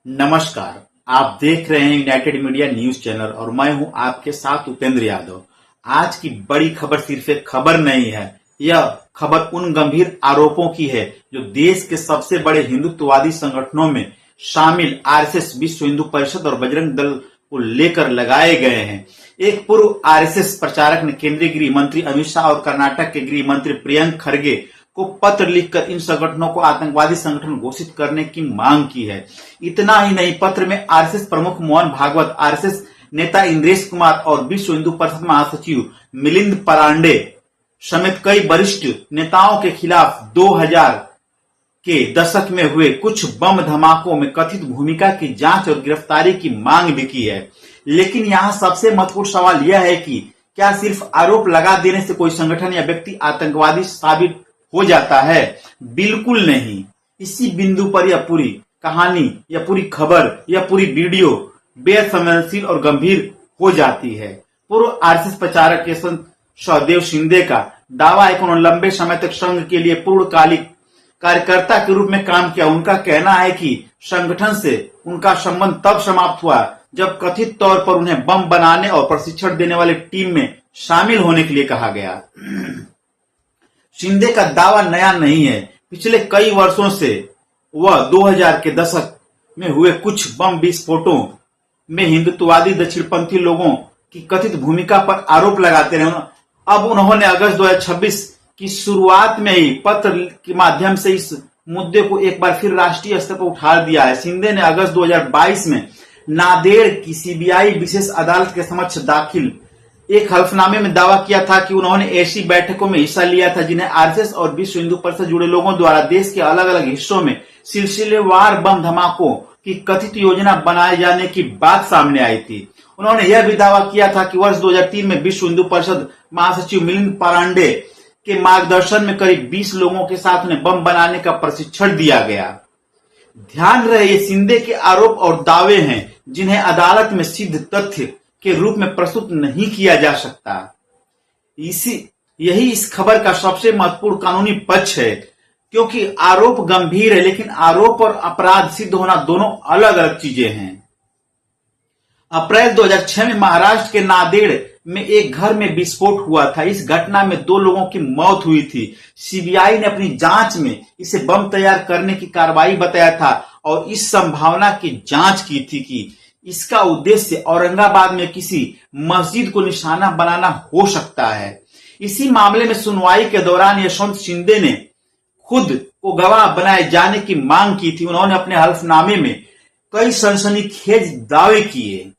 नमस्कार। आप देख रहे हैं यूनाइटेड मीडिया न्यूज चैनल और मैं हूं आपके साथ उपेंद्र यादव। आज की बड़ी खबर सिर्फ एक खबर नहीं है, यह खबर उन गंभीर आरोपों की है जो देश के सबसे बड़े हिंदुत्ववादी संगठनों में शामिल आरएसएस, विश्व हिंदू परिषद और बजरंग दल को लेकर लगाए गए हैं। एक पूर्व आरएसएस प्रचारक ने केंद्रीय गृह मंत्री अमित शाह और कर्नाटक के गृह मंत्री प्रियंक खरगे को पत्र लिखकर इन संगठनों को आतंकवादी संगठन घोषित करने की मांग की है। इतना ही नहीं, पत्र में आरएसएस प्रमुख मोहन भागवत, आरएसएस नेता इंद्रेश कुमार और विश्व हिंदू परिषद महासचिव मिलिंद परांडे समेत कई वरिष्ठ नेताओं के खिलाफ 2000 के दशक में हुए कुछ बम धमाकों में कथित भूमिका की जांच और गिरफ्तारी की मांग भी की है। लेकिन यहाँ सबसे महत्वपूर्ण सवाल यह है कि क्या सिर्फ आरोप लगा देने से कोई संगठन या व्यक्ति आतंकवादी साबित हो जाता है? बिल्कुल नहीं। इसी बिंदु पर यह पूरी कहानी, यह पूरी खबर, यह पूरी वीडियो बेहद संवेदनशील और गंभीर हो जाती है। पूर्व आरएसएस प्रचारक यशवंत सहदेव शिंदे का दावा है कि उन्होंने लंबे समय तक संघ के लिए पूर्णकालिक कार्यकर्ता के रूप में काम किया। उनका कहना है कि संगठन से उनका संबंध तब समाप्त हुआ जब कथित तौर पर उन्हें बम बनाने और प्रशिक्षण देने वाली टीम में शामिल होने के लिए कहा गया। शिंदे का दावा नया नहीं है। पिछले कई वर्षों से वह 2000 के दशक में हुए कुछ बम विस्फोटों में हिंदुत्ववादी दक्षिणपंथी लोगों की कथित भूमिका पर आरोप लगाते रहे। अब उन्होंने अगस्त 2026 की शुरुआत में ही पत्र के माध्यम से इस मुद्दे को एक बार फिर राष्ट्रीय स्तर पर उठा दिया है। शिंदे ने अगस्त 2022 में नांदेड़ की सीबीआई विशेष अदालत के समक्ष दाखिल एक हल्फनामे में दावा किया था कि उन्होंने ऐसी बैठकों में हिस्सा लिया था जिन्हें आरएसएस और विश्व हिंदू परिषद से जुड़े लोगों द्वारा देश के अलग अलग हिस्सों में सिलसिलेवार बम धमाकों की कथित योजना बनाए जाने की बात सामने आई थी। उन्होंने यह भी दावा किया था कि वर्ष 2003 में विश्व हिंदू परिषद महासचिव मिलिंद परांडे के मार्गदर्शन में करीब 20 लोगों के साथ उन्हें बम बनाने का प्रशिक्षण दिया गया। ध्यान रहे, ये शिंदे के आरोप और दावे हैं जिन्हें अदालत में सिद्ध तथ्य के रूप में प्रस्तुत नहीं किया जा सकता। यही इस खबर का सबसे महत्वपूर्ण कानूनी पक्ष है, क्योंकि आरोप गंभीर है, लेकिन आरोप और अपराध सिद्ध होना दोनों अलग अलग चीजें हैं। अप्रैल 2006 में महाराष्ट्र के नांदेड़ में एक घर में विस्फोट हुआ था। इस घटना में 2 लोगों की मौत हुई थी। सीबीआई ने अपनी जांच में इसे बम तैयार करने की कार्रवाई बताया था और इस संभावना की जांच की थी कि इसका उद्देश्य औरंगाबाद में किसी मस्जिद को निशाना बनाना हो सकता है। इसी मामले में सुनवाई के दौरान यशवंत शिंदे ने खुद को गवाह बनाए जाने की मांग की थी। उन्होंने अपने हल्फनामे में कई सनसनीखेज दावे किए,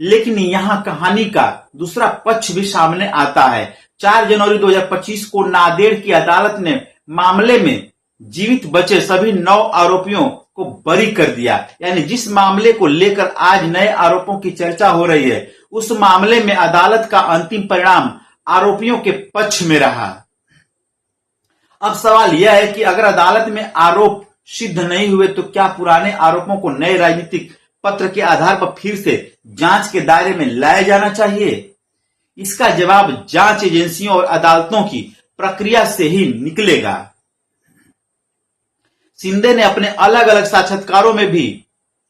लेकिन यहां कहानी का दूसरा पक्ष भी सामने आता है। 4 जनवरी 2025 को नांदेड़ की अदालत ने मामले में जीवित बचे सभी 9 आरोपियों को बरी कर दिया। यानी जिस मामले को लेकर आज नए आरोपों की चर्चा हो रही है, उस मामले में अदालत का अंतिम परिणाम आरोपियों के पक्ष में रहा। अब सवाल यह है कि अगर अदालत में आरोप सिद्ध नहीं हुए तो क्या पुराने आरोपों को नए राजनीतिक पत्र के आधार पर फिर से जांच के दायरे में लाया जाना चाहिए? इसका जवाब जांच एजेंसियों और अदालतों की प्रक्रिया से ही निकलेगा। शिंदे ने अपने अलग अलग साक्षात्कारों में भी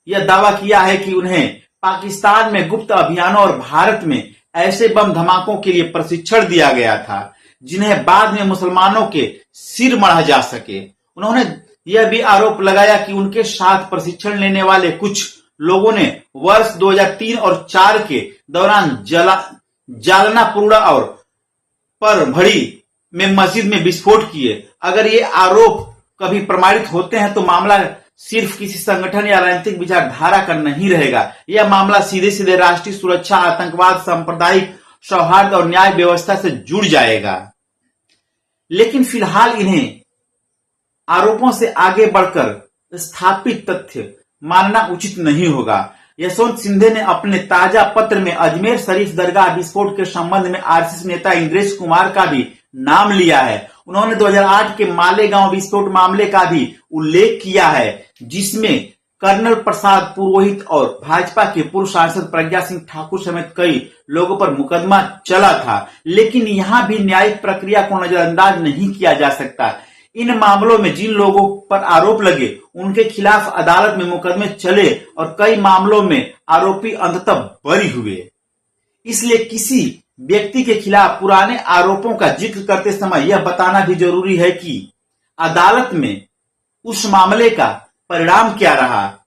यह दावा किया है कि उन्हें पाकिस्तान में गुप्त अभियानों और भारत में ऐसे बम धमाकों के लिए प्रशिक्षण दिया गया था जिन्हें बाद में मुसलमानों के सिर मढ़ा जा सके। उन्होंने यह भी आरोप लगाया कि उनके साथ प्रशिक्षण लेने वाले कुछ लोगों ने वर्ष 2003 और 4 के दौरान जालना, पुरुड़ा और परभड़ी में मस्जिद में विस्फोट किए। अगर ये आरोप कभी प्रमाणित होते हैं तो मामला सिर्फ किसी संगठन या राजनीतिक विचारधारा का नहीं रहेगा। यह मामला सीधे सीधे राष्ट्रीय सुरक्षा, आतंकवाद, सांप्रदायिक सौहार्द और न्याय व्यवस्था से जुड़ जाएगा। लेकिन फिलहाल इन्हें आरोपों से आगे बढ़कर स्थापित तथ्य मानना उचित नहीं होगा। यशवंत शिंदे ने अपने ताजा पत्र में अजमेर शरीफ दरगाह विस्फोट के संबंध में आरएसएस नेता इंद्रेश कुमार का भी नाम लिया है। उन्होंने 2008 के मालेगांव विस्फोट मामले का भी उल्लेख किया है, जिसमें कर्नल प्रसाद पुरोहित और भाजपा के पूर्व सांसद प्रज्ञा सिंह ठाकुर समेत कई लोगों पर मुकदमा चला था। लेकिन यहां भी न्यायिक प्रक्रिया को नजरअंदाज नहीं किया जा सकता। इन मामलों में जिन लोगों पर आरोप लगे उनके खिलाफ अदालत में मुकदमे चले और कई मामलों में आरोपी अंततः बरी हुए। इसलिए किसी व्यक्ति के खिलाफ पुराने आरोपों का जिक्र करते समय यह बताना भी जरूरी है कि अदालत में उस मामले का परिणाम क्या रहा।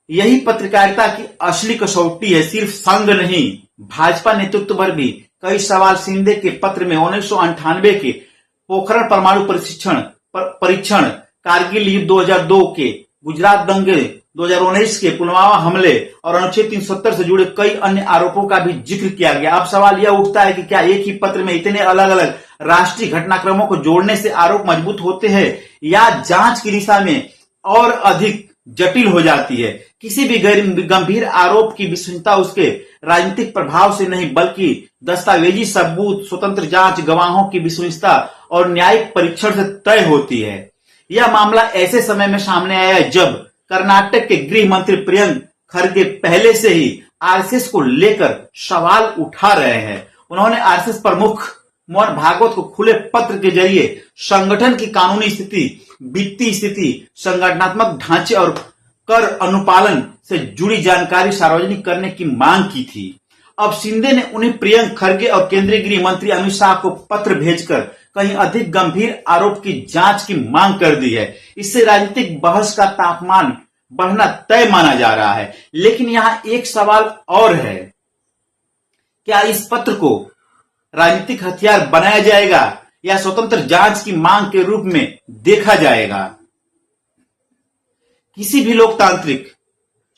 यही पत्रकारिता की असली कसौटी है, सिर्फ संघ नहीं। भाजपा नेतृत्व पर भी कई सवाल शिंदे के पत्र में 1998 के पोखरण परमाणु परीक्षण, कारगिल युद्ध 2002 के, गुजरात दंगे 2019 के, पुलवामा हमले और अनुच्छेद 370 से जुड़े कई अन्य आरोपों का भी जिक्र किया गया। अब सवाल यह उठता है कि क्या एक ही पत्र में इतने अलग अलग राष्ट्रीय घटनाक्रमों को जोड़ने से आरोप मजबूत होते हैं या जांच की दिशा में और अधिक जटिल हो जाती है। किसी भी गंभीर आरोप की विश्वसनीयता उसके राजनीतिक प्रभाव से नहीं बल्कि दस्तावेजी सबूत, स्वतंत्र जांच, गवाहों की विश्वसनीयता और न्यायिक परीक्षण से तय होती है। यह मामला ऐसे समय में सामने आया है जब कर्नाटक के गृह मंत्री प्रियंक खरगे पहले से ही आरएसएस को लेकर सवाल उठा रहे हैं। उन्होंने आरएसएस प्रमुख मोहन भागवत को खुले पत्र के जरिए संगठन की कानूनी स्थिति, वित्तीय स्थिति, संगठनात्मक ढांचे और कर अनुपालन से जुड़ी जानकारी सार्वजनिक करने की मांग की थी। अब शिंदे ने उन्हें प्रियंक खरगे और केंद्रीय गृह मंत्री अमित शाह को पत्र भेजकर कहीं अधिक गंभीर आरोप की जांच की मांग कर दी है। इससे राजनीतिक बहस का तापमान बढ़ना तय माना जा रहा है। लेकिन यहां एक सवाल और है, क्या इस पत्र को राजनीतिक हथियार बनाया जाएगा या स्वतंत्र जांच की मांग के रूप में देखा जाएगा? किसी भी लोकतांत्रिक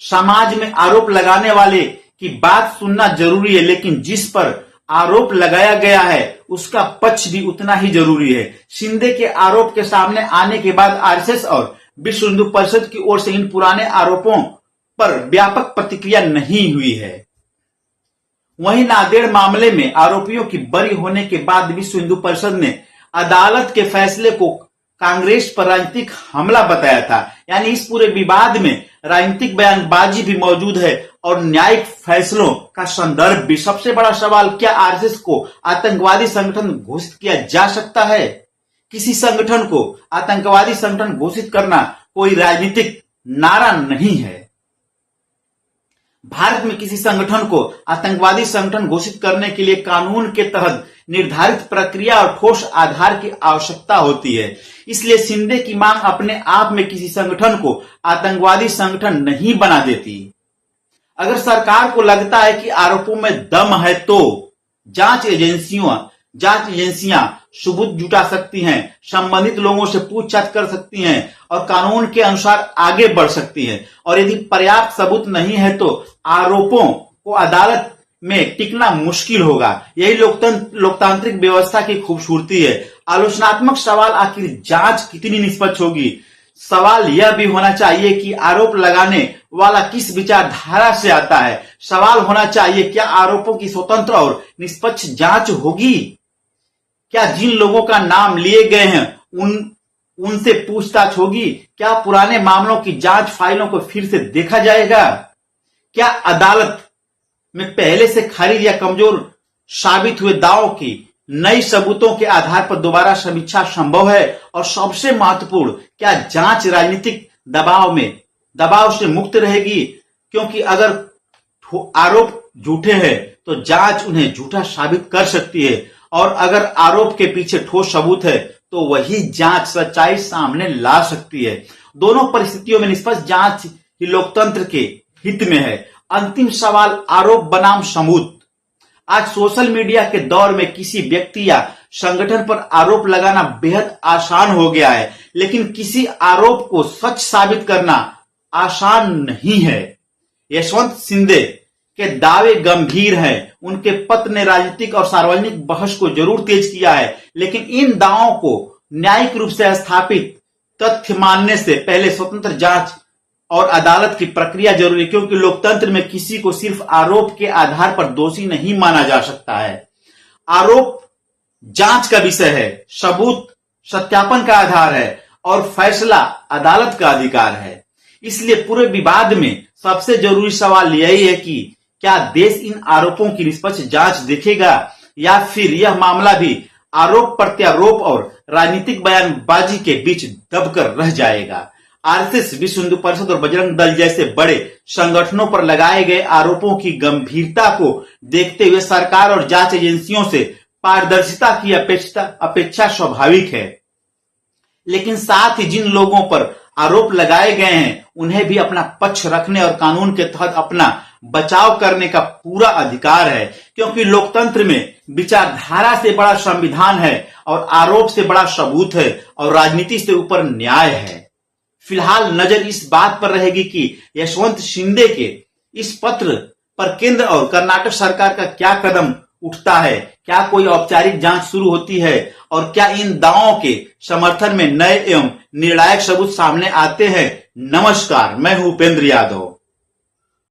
समाज में आरोप लगाने वाले की बात सुनना जरूरी है, लेकिन जिस पर आरोप लगाया गया है उसका पक्ष भी उतना ही जरूरी है। शिंदे के आरोप के सामने आने के बाद आरएसएस और विश्व हिंदू परिषद की ओर से इन पुराने आरोपों पर व्यापक प्रतिक्रिया नहीं हुई है। वहीं नांदेड़ मामले में आरोपियों की बरी होने के बाद विश्व हिंदू परिषद ने अदालत के फैसले को कांग्रेस पर राजनीतिक हमला बताया था। यानी इस पूरे विवाद में राजनीतिक बयानबाजी भी मौजूद है और न्यायिक फैसलों का संदर्भ भी। सबसे बड़ा सवाल, क्या आरएसएस को आतंकवादी संगठन घोषित किया जा सकता है? किसी संगठन को आतंकवादी संगठन घोषित करना कोई राजनीतिक नारा नहीं है। भारत में किसी संगठन को आतंकवादी संगठन घोषित करने के लिए कानून के तहत निर्धारित प्रक्रिया और ठोस आधार की आवश्यकता होती है। इसलिए शिंदे की मांग अपने आप में किसी संगठन को आतंकवादी संगठन नहीं बना देती। अगर सरकार को लगता है कि आरोपों में दम है तो जांच एजेंसियां सबूत जुटा सकती हैं, संबंधित लोगों से पूछताछ कर सकती हैं और कानून के अनुसार आगे बढ़ सकती हैं। और यदि पर्याप्त सबूत नहीं है तो आरोपों को अदालत में टिकना मुश्किल होगा। यही लोकतांत्रिक व्यवस्था की खूबसूरती है। आलोचनात्मक सवाल, आखिर जांच कितनी निष्पक्ष होगी? सवाल यह भी होना चाहिए कि आरोप लगाने वाला किस विचारधारा से आता है। सवाल होना चाहिए, क्या आरोपों की स्वतंत्र और निष्पक्ष जांच होगी? क्या जिन लोगों का नाम लिए गए हैं उनसे पूछताछ होगी? क्या पुराने मामलों की जांच फाइलों को फिर से देखा जाएगा? क्या अदालत में पहले से खारिज या कमजोर साबित हुए दावों की नई सबूतों के आधार पर दोबारा समीक्षा संभव है? और सबसे महत्वपूर्ण, क्या जांच राजनीतिक दबाव से मुक्त रहेगी? क्योंकि अगर आरोप झूठे हैं तो जांच उन्हें झूठा साबित कर सकती है और अगर आरोप के पीछे ठोस सबूत है तो वही जांच सच्चाई सामने ला सकती है। दोनों परिस्थितियों में निष्पक्ष जांच ही लोकतंत्र के हित में है। अंतिम सवाल, आरोप बनाम सबूत। आज सोशल मीडिया के दौर में किसी व्यक्ति या संगठन पर आरोप लगाना बेहद आसान हो गया है, लेकिन किसी आरोप को सच साबित करना आसान नहीं है। यशवंत सिंह के दावे गंभीर हैं। उनके पत्र ने राजनीतिक और सार्वजनिक बहस को जरूर तेज किया है, लेकिन इन दावों को न्यायिक रूप से स्थापित तथ्य मानने से पहले स्वतंत्र जांच और अदालत की प्रक्रिया जरूरी है, क्योंकि लोकतंत्र में किसी को सिर्फ आरोप के आधार पर दोषी नहीं माना जा सकता है। आरोप जांच का विषय है, सबूत सत्यापन का आधार है और फैसला अदालत का अधिकार है। इसलिए पूरे विवाद में सबसे जरूरी सवाल यही है कि क्या देश इन आरोपों की निष्पक्ष जांच देखेगा या फिर यह मामला भी आरोप प्रत्यारोप और राजनीतिक बयानबाजी के बीच दबकर रह जाएगा। आरएसएस, विश्व हिंदू परिषद और बजरंग दल जैसे बड़े संगठनों पर लगाए गए आरोपों की गंभीरता को देखते हुए सरकार और जांच एजेंसियों से पारदर्शिता की अपेक्षा स्वाभाविक है। लेकिन साथ ही जिन लोगों पर आरोप लगाए गए हैं उन्हें भी अपना पक्ष रखने और कानून के तहत अपना बचाव करने का पूरा अधिकार है, क्योंकि लोकतंत्र में विचारधारा से बड़ा संविधान है और आरोप से बड़ा सबूत है और राजनीति से ऊपर न्याय है। फिलहाल नजर इस बात पर रहेगी कि यशवंत शिंदे के इस पत्र पर केंद्र और कर्नाटक सरकार का क्या कदम उठता है, क्या कोई औपचारिक जांच शुरू होती है और क्या इन दावों के समर्थन में नए एवं निर्णायक सबूत सामने आते हैं। नमस्कार, मैं हूं उपेंद्र यादव।